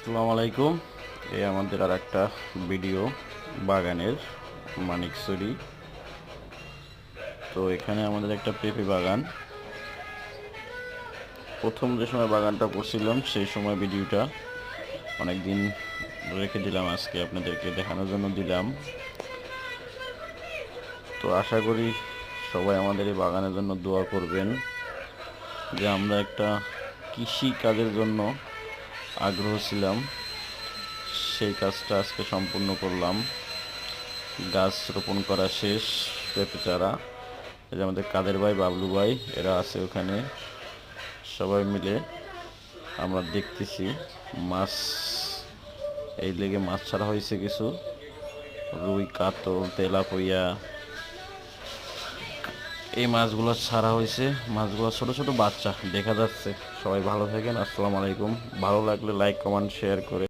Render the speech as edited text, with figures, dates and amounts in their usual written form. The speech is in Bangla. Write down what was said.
আসসালামু আলাইকুম। এই আমাদের আর একটা ভিডিও বাগানের মানিকছড়ি। তো এখানে আমাদের একটা পেঁপে বাগান। প্রথম যে সময় বাগানটা করছিলাম সেই সময় ভিডিওটা অনেক দিন রেখে দিলাম, আজকে আপনাদেরকে দেখানোর জন্য দিলাম। তো আশা করি সবাই আমাদের এই বাগানের জন্য দোয়া করবেন, যে আমরা একটা কৃষি কাজের জন্য আগ্রহ ছিলাম, সেই কাজটা আজকে সম্পূর্ণ করলাম। গাছ রোপণ করা শেষ, পেঁপে চারা। এই যে আমাদের কাদের ভাই, বাবলু ভাই, এরা আছে ওখানে। সবাই মিলে আমরা দেখতেছি মাছ, এই লেগে মাছ ছাড়া হয়েছে কিছু, রুই, কাতল, তেলাপিয়া, এই মাছগুলো ছাড়া হয়েছে। মাছগুলো ছোট ছোট বাচ্চা দেখা যাচ্ছে। সবাই ভালো থাকেন, আসসালামু আলাইকুম। ভালো লাগলে লাইক, কমেন্ট, শেয়ার করে